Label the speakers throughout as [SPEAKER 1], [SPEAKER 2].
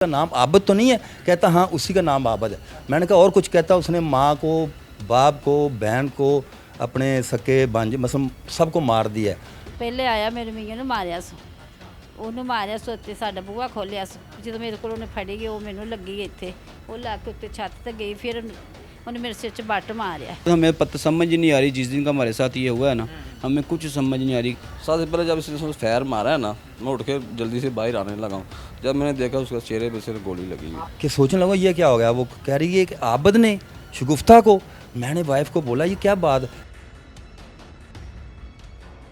[SPEAKER 1] का नाम आबद तो नहीं है? कहता हाँ उसी का नाम आबद है। मैंने कहा और कुछ? कहता उसने माँ को, बाप को, बहन को, अपने सके भांजे मतलब सबको मार दिया है।
[SPEAKER 2] ਪਹਿਲੇ ਆਇਆ ਮੇਰੇ ਮੀਆਂ ਨੂੰ ਮਾਰਿਆ ਸੋ, ਉਹਨੂੰ ਮਾਰਿਆ ਸੋ ਤੇ ਸਾਡਾ ਬੂਹਾ ਖੋਲਿਆ ਸੋ। ਜਦੋਂ ਮੇਰੇ ਕੋਲ ਉਹਨੇ ਫੜੀ ਗਈ ਉਹ ਮੈਨੂੰ ਲੱਗੀ ਇੱਥੇ, ਉਹ ਲਾ ਕੇ ਉੱਤੇ ਛੱਤ ਤੇ गई, फिर ਉਹਨੇ ਮੇਰੇ सिर 'ਚ ਬੱਟ मारिया।
[SPEAKER 3] हमें पता समझ ही नहीं आ रही, जिस दिन का हमारे साथ ये हुआ है ना, हमें कुछ समझ नहीं आ रही।
[SPEAKER 4] सबसे पहले जब इसने फायर मारा है ना, मैं उठ के जल्दी से बाहर आने लगा हूँ। जब मैंने देखा उसके चेहरे पे सिर्फ गोली लगी है।
[SPEAKER 1] कि सोचने लगा ये क्या हो गया। वो कह रही है कि आबद ने शगुफ्ता को। मैंने वाइफ को बोला ये क्या बात।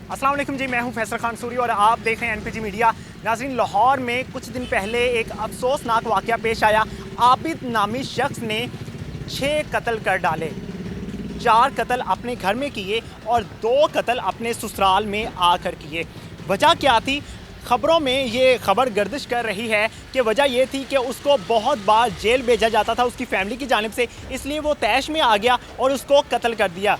[SPEAKER 5] अस्सलाम वालेकुम जी, मैं हूं फैसल खान सूरी और आप देख रहे हैं एनपीजी मीडिया। नाज़रीन, लाहौर में कुछ दिन पहले एक अफसोसनाक वाक़या पेश आया। आबिद नामी शख्स ने 6 कत्ल कर डाले। 4 कत्ल अपने घर में किए और 2 कत्ल अपने ससुराल में आकर किए। वजह क्या थी? ख़बरों में ये खबर गर्दिश कर रही है कि वजह ये थी कि उसको बहुत बार जेल भेजा जाता था उसकी फैमिली की जानिब से, इसलिए वो तैश में आ गया और उसको कत्ल कर दिया।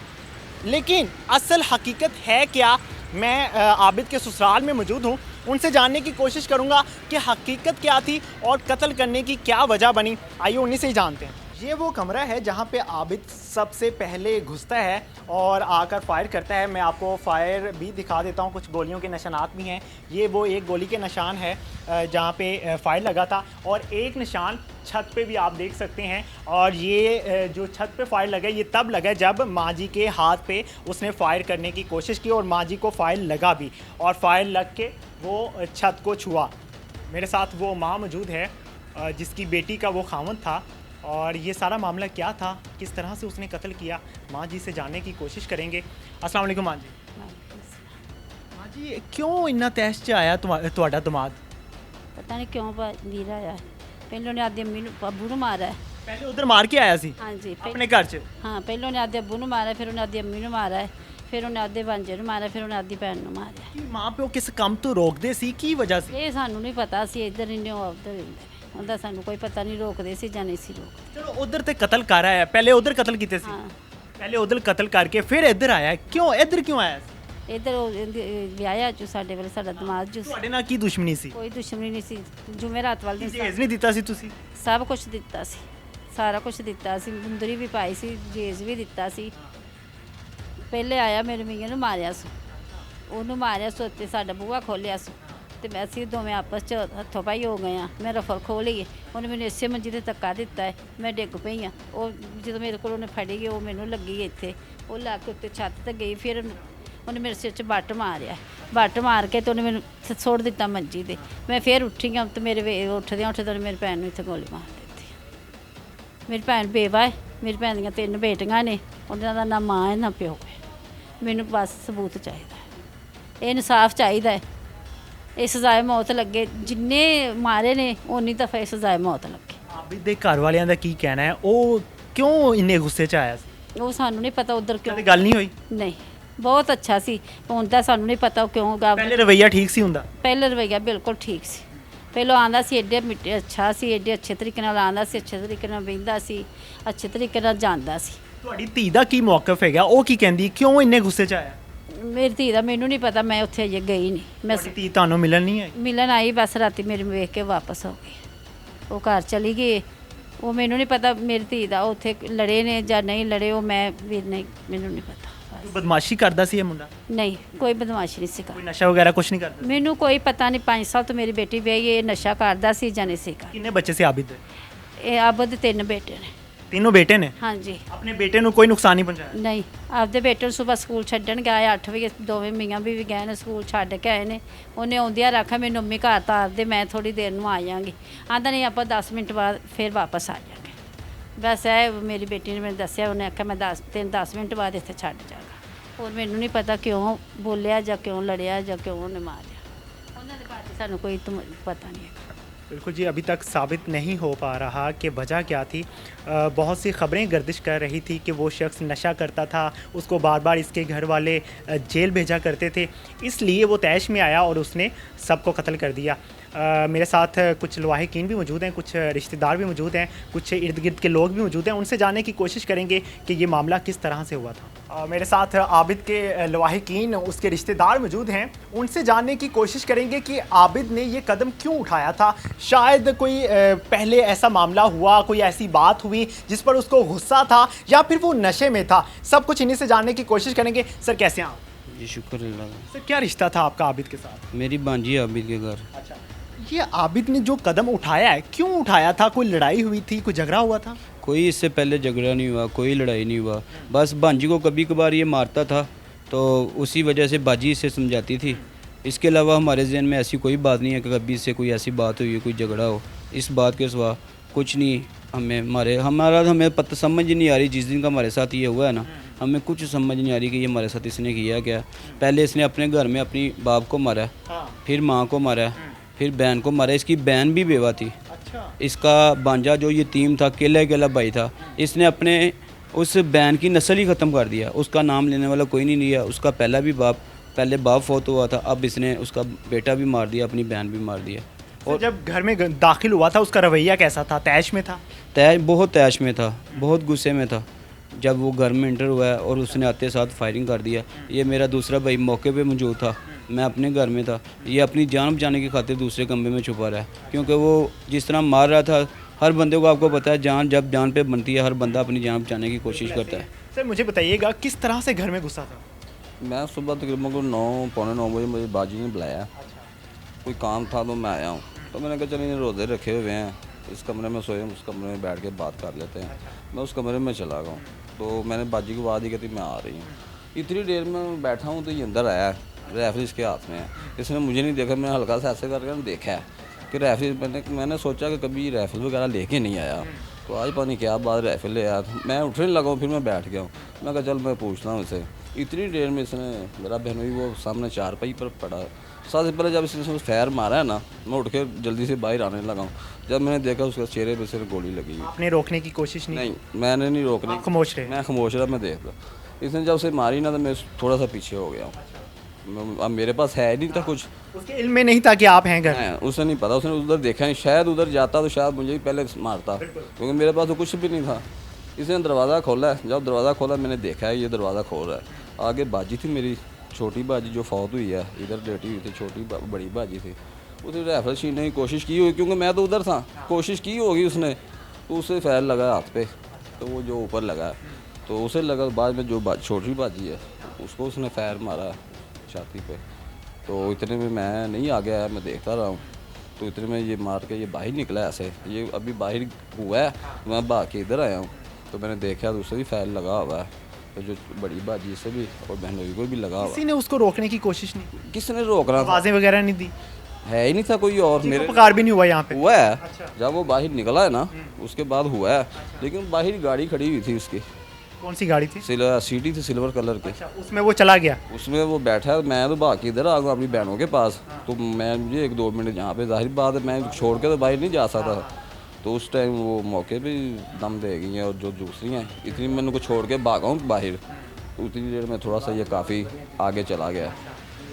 [SPEAKER 5] लेकिन असल हकीकत है क्या? मैं आबिद के ससुराल में मौजूद हूँ, उनसे जानने की कोशिश करूँगा कि हकीकत क्या थी और कत्ल करने की क्या वजह बनी। आइए उन्हीं से ही जानते हैं। ये वो कमरा है जहाँ पे आबिद सबसे पहले घुसता है और आकर फायर करता है। मैं आपको फायर भी दिखा देता हूँ, कुछ गोलियों के निशानात भी हैं। ये वो एक गोली के निशान है जहाँ पे फायर लगा था, और एक निशान छत पे भी आप देख सकते हैं। और ये जो छत पे फायर लगा ये तब लगा जब माँ जी के हाथ पे उसने फायर करने की कोशिश की और माँ जी को फायर लगा भी, और फायर लग के वो छत को छुआ। मेरे साथ वो माँ मौजूद है जिसकी बेटी का वो खावंद था, और ये सारा मामला क्या था, किस तरह से उसने कत्ल किया, माँ जी से जानने की कोशिश करेंगे। अस्सलाम वालेकुम माँ जी। माँ जी, क्यों इन्ना तैश च आया ਤੁਹਾਡਾ ਦਮਾਦ?
[SPEAKER 2] ਪਤਾ ਨਹੀਂ ਕਿਉਂ ਵੀਰ ਆਇਆ। ਪਹਿਲੋਂ ਨੇ ਆਦੇ ਅੰਮੀ ਨੂੰ ਅੱਬੂ ਨੂੰ ਮਾਰਿਆ।
[SPEAKER 5] पहले उधर मार के आया सी
[SPEAKER 2] ਹਾਂਜੀ
[SPEAKER 5] अपने घर च?
[SPEAKER 2] ਹਾਂ, ਪਹਿਲੋਂ ਨੇ ਆਦੇ ਅੱਬੂ ਨੂੰ ਮਾਰਿਆ, ਫਿਰ ਉਹਨੇ ਆਦੀ ਅੰਮੀ ਨੂੰ ਮਾਰਿਆ, ਫਿਰ ਉਹਨੇ ਆਦੇ ਭਾਂਜੇ ਨੂੰ ਮਾਰਿਆ, ਫਿਰ ਉਹਨੇ ਆਦੀ ਭੈਣ ਨੂੰ ਮਾਰਿਆ।
[SPEAKER 5] ਕਿ ਮਾਂ ਪਿਓ ਕਿਸ ਕੰਮ ਤੋਂ ਰੋਕਦੇ ਸੀ, ਕੀ ਵਜ੍ਹਾ ਸੀ?
[SPEAKER 2] ਇਹ ਸਾਨੂੰ ਨਹੀਂ ਪਤਾ ਸੀ, ਇੱਧਰ ਹੀ ਨੇ ਉਹ ਉੱਧਰ ਹੀ ਨੇ। ਉਹਦਾ ਸਾਨੂੰ ਕੋਈ ਪਤਾ ਨਹੀਂ, ਰੋਕਦੇ ਸੀ ਜਾਂ ਨਹੀਂ ਸੀ ਰੋਕਦੇ।
[SPEAKER 5] ਚਲੋ ਉਧਰ ਤੇ ਕਤਲ ਕਰ ਆਇਆ, ਪਹਿਲੇ ਉਧਰ ਕਤਲ ਕੀਤੇ ਸੀ।
[SPEAKER 2] ਹਾਂ,
[SPEAKER 5] ਪਹਿਲੇ ਉਧਰ ਕਤਲ ਕਰਕੇ ਫਿਰ ਇੱਧਰ ਆਇਆ, ਕਿਉਂ ਇੱਧਰ ਕਿਉਂ ਆਇਆ ਸੀ?
[SPEAKER 2] ਇੱਧਰ ਵਿਆਹਿਆ ਚ ਸਾਡੇ ਵੇਲੇ ਸਾਡਾ ਦਿਮਾਗ ਚ
[SPEAKER 5] ਤੁਹਾਡੇ ਨਾਲ ਕੀ ਦੁਸ਼ਮਣੀ ਸੀ?
[SPEAKER 2] ਕੋਈ ਦੁਸ਼ਮਣੀ ਨਹੀਂ ਸੀ। ਜੁਮੇਰਾਤ ਵਾਲੇ ਦਿਨ
[SPEAKER 5] ਜੇਜ਼ ਨਹੀਂ ਦਿੱਤਾ ਸੀ ਤੁਸੀਂ?
[SPEAKER 2] ਸਭ ਕੁਝ ਦਿੱਤਾ ਸੀ, ਸਾਰਾ ਕੁਝ ਦਿੱਤਾ ਸੀ। ਮੁੰਦਰੀ ਵੀ ਪਾਈ ਸੀ, ਜੇਜ਼ ਵੀ ਦਿੱਤਾ ਸੀ। ਪਹਿਲੇ ਆਇਆ ਮੇਰੇ ਮੀਆਂ ਨੂੰ ਮਾਰਿਆ ਸੋ, ਉਹਨੂੰ ਮਾਰਿਆ ਸੋ ਤੇ ਸਾਡਾ ਬੂਹਾ ਖੋਲਿਆ ਸੋ, ਤੇ ਮੈਂ ਅਸੀਂ ਦੋਵੇਂ ਆਪਸ 'ਚ ਹੱਥੋਂ ਪਾਈ ਹੋ ਗਏ ਆ। ਮੈਂ ਰਫਲ ਖੋਹ ਲਈ, ਉਹਨੇ ਮੈਨੂੰ ਇਸੇ ਮੰਜੀ ਤੇ ਧੱਕਾ ਦਿੱਤਾ ਹੈ, ਮੈਂ ਡਿੱਗ ਪਈ ਆ। ਉਹ ਜਦੋਂ ਮੇਰੇ ਕੋਲ ਉਹਨੇ ਫੜੀ ਗਈ ਉਹ ਮੈਨੂੰ ਲੱਗੀ ਇੱਥੇ, ਉਹ ਲਾ ਕੇ ਉੱਤੇ ਛੱਤ ਤੇ ਗਈ, ਫਿਰ ਉਹਨੇ ਮੇਰੇ ਸਿਰ 'ਚ ਬੱਟ ਮਾਰਿਆ। ਬੱਟ ਮਾਰ ਕੇ ਤੇ ਉਹਨੇ ਮੈਨੂੰ ਸੁੱਟ ਦਿੱਤਾ ਮੰਜੀ ਤੇ। ਮੈਂ ਫਿਰ ਉੱਠੀ ਆ ਤੇ ਮੇਰੇ ਉੱਠਦਿਆਂ ਉੱਠਦਿਆਂ ਮੇਰੀ ਭੈਣ ਨੂੰ ਇੱਥੇ ਗੋਲੀ ਮਾਰ ਦਿੱਤੀ। ਮੇਰੀ ਭੈਣ ਬੇਵਾ ਹੈ, ਮੇਰੀ ਭੈਣ ਦੀਆਂ 3 ਬੇਟੀਆਂ ਨੇ, ਉਹਨਾਂ ਦਾ ਨਾ ਮਾਂ ਹੈ ਨਾ ਪਿਓ ਹੈ। ਮੈਨੂੰ ਬਸ ਸਬੂਤ ਚਾਹੀਦਾ ਹੈ, ਇਹ ਇਨਸਾਫ ਚਾਹੀਦਾ ਹੈ। ਇਹ ਸਜ਼ਾਏ ਮੌਤ ਲੱਗੇ, ਜਿੰਨੇ ਮਾਰੇ ਨੇ ਉਨੀ ਦਫਾ ਇਹ ਸਜ਼ਾਏ ਮੌਤ ਲੱਗੇ।
[SPEAKER 5] ਆਬਿਦ ਦੇ ਘਰ ਵਾਲਿਆਂ ਦਾ ਕੀ ਕਹਿਣਾ ਹੈ? ਉਹ ਕਿਉਂ ਇੰਨੇ ਗੁੱਸੇ 'ਚ ਆਇਆ ਸੀ?
[SPEAKER 2] ਉਹ ਸਾਨੂੰ ਨਹੀਂ ਪਤਾ ਉਧਰ ਕਿਉਂ।
[SPEAKER 5] ਕਦੇ ਗੱਲ ਨਹੀਂ ਹੋਈ?
[SPEAKER 2] ਨਹੀਂ, ਬਹੁਤ ਅੱਛਾ ਸੀ। ਹੁਣ ਤਾਂ ਸਾਨੂੰ ਨਹੀਂ ਪਤਾ ਉਹ ਕਿਉਂ ਗਾ।
[SPEAKER 5] ਪਹਿਲੇ ਰਵੱਈਆ ਠੀਕ ਸੀ ਹੁੰਦਾ?
[SPEAKER 2] ਪਹਿਲੇ ਰਵੱਈਆ ਬਿਲਕੁਲ ਠੀਕ ਸੀ। ਪਹਿਲਾਂ ਆਂਦਾ ਸੀ ਐਡੇ ਮਿੱਟੇ ਅੱਛਾ ਸੀ, ਐਡੇ ਅੱਛੇ ਤਰੀਕੇ ਨਾਲ ਆਂਦਾ ਸੀ, ਅੱਛੇ ਤਰੀਕੇ ਨਾਲ ਬਹਿੰਦਾ ਸੀ, ਅੱਛੇ ਤਰੀਕੇ ਨਾਲ ਜਾਂਦਾ ਸੀ।
[SPEAKER 5] ਤੁਹਾਡੀ ਧੀ ਦਾ ਕੀ ਮੌਕਫ ਹੈਗਾ? ਉਹ ਕੀ ਕਹਿੰਦੀ, ਕਿਉਂ ਇੰਨੇ ਗੁੱਸੇ 'ਚ ਆਇਆ?
[SPEAKER 2] ਮੇਰੀ ਧੀ ਦਾ ਮੈਨੂੰ ਨਹੀਂ ਪਤਾ, ਮੈਂ ਉੱਥੇ ਅਜੇ ਗਈ ਨਹੀਂ। ਮੈਂ
[SPEAKER 5] ਤੁਹਾਡੀ ਧੀ ਤੁਹਾਨੂੰ ਮਿਲਣ ਨਹੀਂ ਆਈ?
[SPEAKER 2] ਮਿਲਣ ਆਈ, ਬਸ ਰਾਤੀ ਮੇਰੇ ਵੇਖ ਕੇ ਵਾਪਸ ਹੋ ਗਈ। ਉਹ ਘਰ ਚਲੀ ਗਈ। ਉਹ ਮੈਨੂੰ ਨਹੀਂ ਪਤਾ ਮੇਰੀ ਧੀ ਦਾ ਉੱਥੇ ਲੜੇ ਨੇ ਜਾਂ ਨਹੀਂ ਲੜੇ, ਉਹ ਮੈਂ ਵੀ ਨਹੀਂ, ਮੈਨੂੰ ਨਹੀਂ ਪਤਾ।
[SPEAKER 5] ਕੋਈ ਬਦਮਾਸ਼ੀ ਕਰਦਾ ਸੀ ਇਹ ਮੁੰਡਾ?
[SPEAKER 2] ਨਹੀਂ, ਕੋਈ ਬਦਮਾਸ਼ੀ ਨਹੀਂ ਸੀ
[SPEAKER 5] ਕੋਈ
[SPEAKER 2] ਕਰਦਾ।
[SPEAKER 5] ਨਸ਼ਾ ਵਗੈਰਾ ਕੁਝ ਨਹੀਂ ਕਰਦਾ?
[SPEAKER 2] ਮੈਨੂੰ ਕੋਈ ਪਤਾ ਨਹੀਂ। 5 ਸਾਲ ਤੋਂ ਮੇਰੀ ਬੇਟੀ ਵਿਆਹੀ ਹੈ, ਇਹ ਨਸ਼ਾ ਕਰਦਾ ਸੀ ਜਾਂ ਨਹੀਂ ਸੀ ਕਰਦਾ।
[SPEAKER 5] ਕਿੰਨੇ ਬੱਚੇ ਸੀ ਆਬਿਦ ਦੇ?
[SPEAKER 2] ਇਹ ਆਬਦ 3 ਬੇਟੇ ਨੇ।
[SPEAKER 5] ਤਿੰਨੋਂ ਬੇਟੇ ਨੇ?
[SPEAKER 2] ਹਾਂਜੀ।
[SPEAKER 5] ਆਪਣੇ ਬੇਟੇ ਨੂੰ ਕੋਈ ਨੁਕਸਾਨ ਨਹੀਂ ਪਹੁੰਚਾਇਆ?
[SPEAKER 2] ਨਹੀਂ, ਆਪਦੇ ਬੇਟੇ ਨੂੰ ਸਵੇਰ ਸਕੂਲ ਛੱਡਣ ਗਿਆ 8 ਵਜੇ, ਦੋਵੇਂ ਮੀਆਂ ਵੀ ਗਏ ਨੇ ਸਕੂਲ ਛੱਡ ਕੇ ਆਏ ਨੇ। ਉਹਨੇ ਆਉਂਦਿਆਂ ਰੱਖਿਆ ਮੈਨੂੰ ਮੰਮੀ ਘਰ ਤਾਰ ਦੇ, ਮੈਂ ਥੋੜੀ ਦੇਰ ਨੂੰ ਆ ਜਾਵਾਂਗੀ। ਆਂਦਾ ਨਹੀਂ ਆਪਾਂ 10 ਮਿੰਟ ਬਾਅਦ ਫਿਰ ਵਾਪਸ ਆ ਜਾਵਾਂਗੇ। ਬਸ ਇਹ ਮੇਰੀ ਬੇਟੀ ਨੇ ਮੈਨੂੰ ਦੱਸਿਆ, ਉਹਨੇ ਆਖਿਆ ਮੈਂ 10 ਮਿੰਟ ਬਾਅਦ ਇੱਥੇ ਛੱਡ ਜਾਵਾਂਗਾ। ਹੋਰ ਮੈਨੂੰ ਨਹੀਂ ਪਤਾ ਕਿਉਂ ਬੋਲਿਆ ਜਾਂ ਕਿਉਂ ਲੜਿਆ ਜਾਂ ਕਿਉਂ ਉਹਨੇ ਮਾਰਿਆ। ਉਹਨਾਂ ਦੇ ਬਾਰੇ ਸਾਨੂੰ ਕੋਈ ਪਤਾ ਨਹੀਂ ਹੈ।
[SPEAKER 5] बिल्कुल जी, अभी तक साबित नहीं हो पा रहा कि वजह क्या थी। बहुत सी खबरें गर्दिश कर रही थी कि वो शख्स नशा करता था, उसको बार बार इसके घर वाले जेल भेजा करते थे, इसलिए वो तैश में आया और उसने सबको कत्ल कर दिया। मेरे साथ कुछ लवाहिकीन भी मौजूद हैं, कुछ रिश्तेदार भी मौजूद हैं, कुछ इर्द गिर्द के लोग भी मौजूद हैं। उनसे जानने की कोशिश करेंगे कि ये मामला किस तरह से हुआ था। मेरे साथ आबिद के लवाहिकीन, उसके रिश्तेदार मौजूद हैं। उनसे जानने की कोशिश करेंगे कि आबिद ने ये कदम क्यों उठाया था। शायद कोई पहले ऐसा मामला हुआ, कोई ऐसी बात हुई जिस पर उसको गुस्सा था, या फिर वो नशे में था। सब कुछ इन्हीं से जानने की कोशिश करेंगे। सर कैसे हैं आप?
[SPEAKER 3] जी शुक्र अल्लाह का।
[SPEAKER 5] सर क्या रिश्ता था आपका आबिद के साथ?
[SPEAKER 3] मेरी भांजी है आबिद के घर।
[SPEAKER 5] अच्छा, ये आबिद ने जो कदम उठाया है, क्यों उठाया था? कोई लड़ाई हुई थी, कोई झगड़ा हुआ था?
[SPEAKER 3] कोई इससे पहले झगड़ा नहीं हुआ, कोई लड़ाई नहीं हुआ। बस भांजी को कभी कभार ये मारता था, तो उसी वजह से बाजी इसे समझाती थी। इसके अलावा हमारे जहन में ऐसी कोई बात नहीं है कि कभी इससे कोई ऐसी बात हुई है, कोई झगड़ा हो। इस बात के सिवा कुछ नहीं। हमें पता समझ नहीं आ रही। जिस दिन का हमारे साथ ये हुआ है ना, हमें कुछ समझ नहीं आ रही कि ये हमारे साथ इसने किया क्या। पहले इसने अपने घर में अपनी बाप को मारा, फिर माँ को मारा, फिर बहन को मारा। इसकी बहन भी बेवा थी। इसका भांजा जो यतीम था, अकेला भाई था, इसने अपने उस बहन की नस्ल ही ख़त्म कर दिया। उसका नाम लेने वाला कोई नहीं लिया। उसका पहले बाप फौत हुआ था, अब इसने उसका बेटा भी मार दिया, अपनी बहन भी मार दिया।
[SPEAKER 5] और जब घर में दाखिल हुआ था, उसका रवैया कैसा था? तैश में था?
[SPEAKER 3] बहुत तैश में था, बहुत गुस्से में था। जब वो घर में इंटर हुआ है और उसने आते साथ फायरिंग कर दिया। ये मेरा दूसरा भाई मौके पे मौजूद था, मैं अपने घर में था। ये अपनी जान बचाने की खातिर दूसरे कमरे में छुपा रहा है, क्योंकि वो जिस तरह मार रहा था, हर बंदे को आपको पता है, जब जान पे बनती है, हर बंदा अपनी जान बचाने की कोशिश करता है।
[SPEAKER 5] सर मुझे बताइएगा, किस तरह से घर में घुसा था?
[SPEAKER 4] मैं सुबह तकरीबन को 9 पौने 9 बजे मुझे बाजी ने बुलाया। कोई काम था तो मैं आया हूँ। तो मैंने कहा चलिए रोज़े रखे हुए हैं, इस कमरे में सोए, उस कमरे में बैठ के बात कर लेते हैं। मैं उस कमरे में चला गया हूँ, तो मैंने बाजी को आवाज़ दी कहती मैं आ रही हूँ। इतनी देर में बैठा हूँ तो ये अंदर आया, रेफरी इसके हाथ में है। इसने मुझे नहीं देखा, मैंने हल्का सा ऐसे करके देखा है कि रेफरी। मैंने सोचा कि कभी रेफरी वगैरह लेके नहीं आया, तो आज पता नहीं क्या बात रेफरी ले आया। मैं उठने लगा हूँ, फिर मैं बैठ गया हूँ। मैं कहा चल मैं पूछता हूँ इसे। इतनी देर में इसने, मेरा बहन भी वो सामने चारपाई पर पड़ा। सबसे पहले जब इसने फैर मारा है ना, मैं उठ के जल्दी से बाहर आने लगा हूँ। जब मैंने देखा उसके चेहरे पे सिर्फ गोली लगी।
[SPEAKER 5] आपने रोकने की कोशिश नहीं?
[SPEAKER 4] नहीं, मैंने नहीं रोकनी।
[SPEAKER 5] आप खामोश रहे?
[SPEAKER 4] मैं खामोश रहा, मैं देख रहा। इसने जब उसे मारी ना, तो मैं थोड़ा सा पीछे हो गया हूँ। अब मेरे पास है नहीं था कुछ,
[SPEAKER 5] उसके इल्म में नहीं था कि आप हैं घर?
[SPEAKER 4] उसे नहीं पता, उसने उधर देखा नहीं। शायद उधर जाता तो शायद मुझे ही पहले मारता, क्योंकि मेरे पास तो कुछ भी नहीं था। इसने दरवाज़ा खोला है, जब दरवाज़ा खोला मैंने देखा है ये दरवाज़ा खोल रहा है। आगे बाजी थी मेरी छोटी बाजी जो फौत हुई है, इधर लेटी हुई थी। छोटी बड़ी बाजी थी, उसने राइफल छीनने की कोशिश की हुई, क्योंकि मैं तो उधर था। कोशिश की होगी उसने, तो उसे फैर लगा हाथ पे, तो वो जो ऊपर लगा, तो उसे लगा। बाद में जो छोटी बाजी है उसको उसने फैर मारा छाती पे। तो इतने में मैं नहीं आ गया, मैं देखता रहा हूँ। तो इतने में ये मार के ये बाहर निकला ऐसे, ये अभी बाहर हुआ है, मैं भाग के इधर आया हूँ। तो मैंने देखा तो उससे भी फैर लगा हुआ है, तो जो बड़ी बाजी से भी और बहनोई को भी लगा हुआ।
[SPEAKER 5] किसी ने उसको रोकने की कोशिश नहीं?
[SPEAKER 4] किसने रोक रहा था?
[SPEAKER 5] आवाज़ें वगैरह नहीं दी?
[SPEAKER 4] है ही नहीं था कोई और। मेरे
[SPEAKER 5] पुकार भी नहीं हुआ यहाँ पे?
[SPEAKER 4] हुआ है, जब वो बाहर निकला है ना, उसके बाद हुआ है। लेकिन बाहर गाड़ी खड़ी हुई थी उसकी।
[SPEAKER 5] कौन सी गाड़ी थी?
[SPEAKER 4] सीटी थी सिल्वर कलर की।
[SPEAKER 5] उसमें वो चला गया?
[SPEAKER 4] उसमें वो बैठा है। मैं तो भाग के इधर आ गया अपनी बहनों के पास। तो मैं मुझे 1-2 मिनट यहाँ पे, जाहिर बात है मैं छोड़ के तो बाहर नहीं जा सकता। तो उस टाइम वो मौके पे दम दे गई हैं, और जो दूसरी हैं इतनी मैंने को छोड़ के भागा हूँ बाहर। उतनी देर में थोड़ा सा ये काफ़ी आगे चला गया,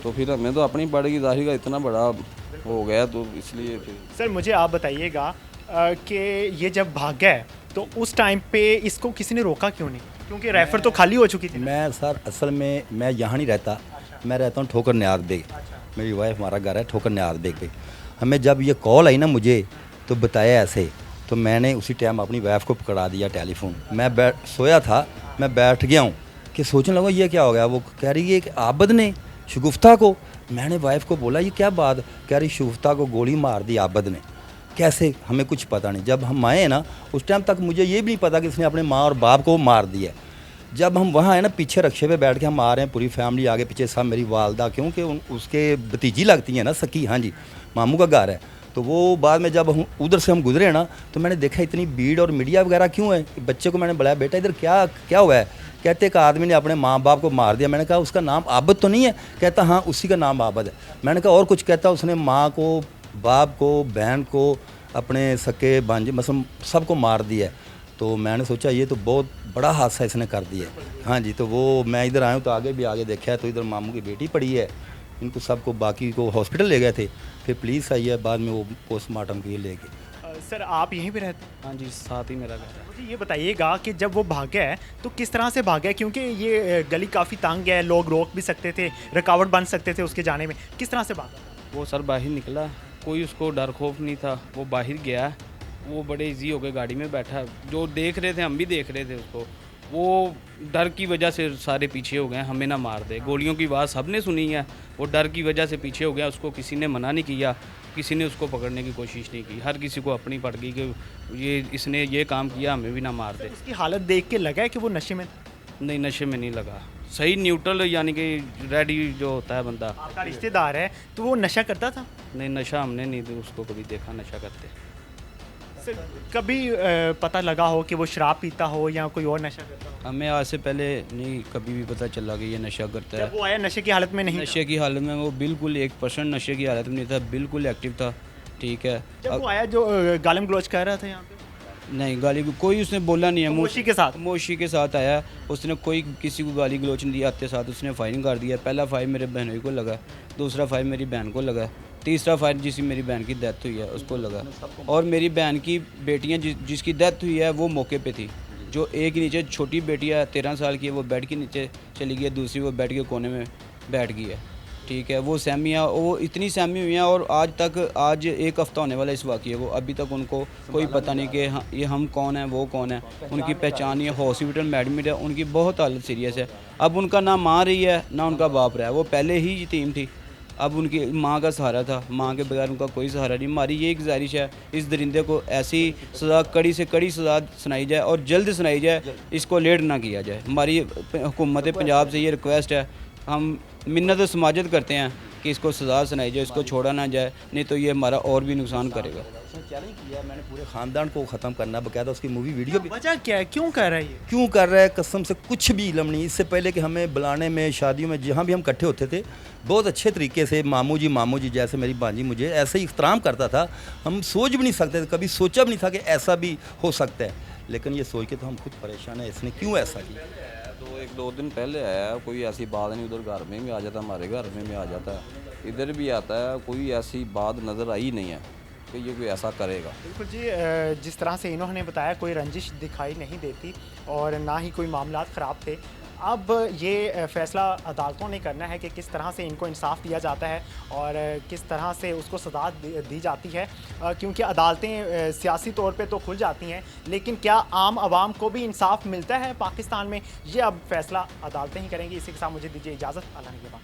[SPEAKER 4] तो फिर हमें तो अपनी पड़ेगी, जाहिर का इतना बड़ा हो गया, तो इसलिए फिर।
[SPEAKER 5] सर मुझे आप बताइएगा कि ये जब भाग गया तो उस टाइम पे इसको किसी ने रोका क्यों नहीं? क्योंकि रेफर तो खाली हो चुकी थी।
[SPEAKER 1] मैं सर असल में मैं यहाँ नहीं रहता, मैं रहता हूँ ठोकर न्याज बेग। मेरी वाइफ, हमारा घर है ठोकर न्याज बेग पे। हमें जब ये कॉल आई ना मुझे, तो बताया ऐसे, तो मैंने उसी टाइम अपनी वाइफ को पकड़ा दिया टेलीफोन। मैं सोया था, मैं बैठ गया हूँ कि सोचने लगा ये क्या हो गया। वो कह रही है कि आबिद ने शगुफ्ता को। मैंने वाइफ को बोला ये क्या बात? कह रही शगुफ्ता को गोली मार दी आबिद ने। कैसे? हमें कुछ पता नहीं। जब हम आए ना, उस टाइम तक मुझे ये भी नहीं पता कि इसने अपने माँ और बाप को मार दिया। जब हम वहाँ आए ना, पीछे रक्शे पे बैठ के हम आ रहे हैं, पूरी फैमिली आगे पीछे सब, मेरी वालदा, क्योंकि उसके भतीजी लगती हैं ना, सकी, हाँ जी, मामू का घर है। तो वो बाद में जब हम उधर से हम गुजरे ना, तो मैंने देखा इतनी भीड़ और मीडिया वगैरह क्यों है। बच्चे को मैंने बुलाया, बेटा इधर क्या हुआ है? कहते एक आदमी ने अपने माँ बाप को मार दिया। मैंने कहा उसका नाम आबिद तो नहीं है? कहता हाँ उसी का नाम आबिद है। मैंने कहा और कुछ? कहता उसने माँ को, बाप को, बहन को, अपने सके भांजे, मतलब सबको मार दिया। तो मैंने सोचा ये तो बहुत बड़ा हादसा इसने कर दिया। हाँ जी, तो वो मैं इधर आया हूँ तो आगे भी आगे देखा है, तो इधर मामू की बेटी पड़ी है, इनको सबको बाकी को हॉस्पिटल ले गए थे, फिर पुलिस आई है, बाद में वो पोस्टमार्टम के लिए ले गए।
[SPEAKER 5] सर आप यहीं पे रहते हैं?
[SPEAKER 3] हाँ जी, साथ ही मेरा घर है।
[SPEAKER 5] मुझे ये बताइएगा कि जब वो भागा है तो किस तरह से भागा है, क्योंकि ये गली काफ़ी तंग है, लोग रोक भी सकते थे, रुकावट बन सकते थे उसके जाने में, किस तरह से भागा?
[SPEAKER 3] वो सर बाहर निकला, कोई उसको डर खौफ नहीं था, वो बाहर गया, वो बड़े इजी हो गए, गाड़ी में बैठा, जो देख रहे थे हम भी देख रहे थे उसको, वो डर की वजह से सारे पीछे हो गए, हमें ना मार दे। गोलियों की आवाज़ सबने सुनी है, वो डर की वजह से पीछे हो गया, उसको किसी ने मना नहीं किया, किसी ने उसको पकड़ने की कोशिश नहीं की, हर किसी को अपनी पड़ गई कि ये इसने ये काम किया, हमें भी ना मार दे।
[SPEAKER 5] उसकी हालत देख के लगा है कि वो नशे में था?
[SPEAKER 3] नहीं, नशे में नहीं लगा, सही न्यूट्रल यानी कि रेडी जो होता है बंदा।
[SPEAKER 5] आपका रिश्तेदार है तो वो नशा करता था?
[SPEAKER 3] नहीं, नशा हमने नहीं उसको कभी देखा नशा करते।
[SPEAKER 5] सर कभी पता लगा हो कि वो शराब पीता हो या कोई और नशा करता हो?
[SPEAKER 3] हमें आज से पहले नहीं कभी भी पता चला कि ये नशा करता है।
[SPEAKER 5] जब वो आया नशे की हालत में नहीं था?
[SPEAKER 3] नशे की हालत में वो बिल्कुल 1% नशे की हालत में नहीं था, बिल्कुल एक्टिव था। ठीक है,
[SPEAKER 5] जब वो आया जो गालिम गलौज कर रहा था यहाँ पे,
[SPEAKER 3] नहीं गाली कोई उसने बोला नहीं है,
[SPEAKER 5] खामोशी के साथ?
[SPEAKER 3] खामोशी के साथ आया, उसने कोई किसी को गाली गलोच नहीं दिया, आते साथ उसने फायरिंग कर दिया। पहला फायर मेरे बहनोई को लगा, दूसरा फायर मेरी बहन को लगा, तीसरा फायर जिसकी मेरी बहन की डेथ हुई है उसको लगा, और मेरी बहन की बेटियां जिसकी डेथ हुई है वो मौके पे थी। जो एक नीचे छोटी बेटी है 13 साल की है, वो बेड के नीचे चली गई है, दूसरी वो बेड के कोने में बैठ गई है। ठीक है, वो सहमियाँ वो इतनी सहमी हुई हैं, और आज 1 हफ़्ता होने वाला इस वाक़ये को, अभी तक उनको कोई पता नहीं कि ये हम कौन है, वो कौन है, उनकी पहचान नहीं है। हॉस्पिटल में एडमिट है, उनकी बहुत हालत सीरियस है। अब उनका ना माँ रही है ना उनका बाप रहा है, वो पहले ही यतीम थी, अब उनकी माँ का सहारा था, माँ के बगैर उनका कोई सहारा नहीं। हमारी ये गुजारिश है, इस दरिंदे को ऐसी सज़ा, कड़ी से कड़ी सज़ा सुनाई जाए और जल्द सुनाई जाए, इसको लेट ना किया जाए। हमारी हुकूमत पंजाब से ये रिक्वेस्ट है, हम मिन्नत समाजत करते हैं कि इसको सज़ा सुनाई जाए, इसको छोड़ा ना जाए, नहीं तो ये हमारा और भी नुकसान करेगा।
[SPEAKER 1] उसने चैलेंज किया, मैंने पूरे ख़ानदान को ख़त्म करना, बकायदा उसकी मूवी वीडियो भी।
[SPEAKER 5] वजह क्या है, क्यों कर रहा है ये?
[SPEAKER 1] क्यों कर रहा है, कसम से कुछ भी इलम नहीं। इससे पहले कि हमें बुलाने में, शादियों में, जहाँ भी हम इकट्ठे होते थे, बहुत अच्छे तरीके से मामू जी जैसे मेरी भांजी मुझे ऐसे ही इख्तराम करता था। हम सोच भी नहीं सकते थे, कभी सोचा भी नहीं था कि ऐसा भी हो सकता है, लेकिन ये सोच के तो हम खुद परेशान हैं, इसने क्यों ऐसा किया।
[SPEAKER 4] तो 1-2 दिन पहले आया, कोई ऐसी बात नहीं, उधर घर में भी आ जाता, हमारे घर में भी आ जाता है, इधर भी आता है, कोई ऐसी बात नज़र आई नहीं है कि ये कोई ऐसा करेगा।
[SPEAKER 5] बिल्कुल जी, जिस तरह से इन्होंने बताया कोई रंजिश दिखाई नहीं देती और ना ही कोई मामलात ख़राब थे। अब ये फ़ैसला अदालतों ने करना है कि किस तरह से इनको इंसाफ दिया जाता है और किस तरह से उसको सज़ा दी जाती है, क्योंकि अदालतें सियासी तौर पे तो खुल जाती हैं, लेकिन क्या आम आवाम को भी इंसाफ मिलता है पाकिस्तान में, ये अब फ़ैसला अदालतें ही करेंगी। इसी के साथ मुझे दीजिए इजाज़त, अल्लाह निगहबान।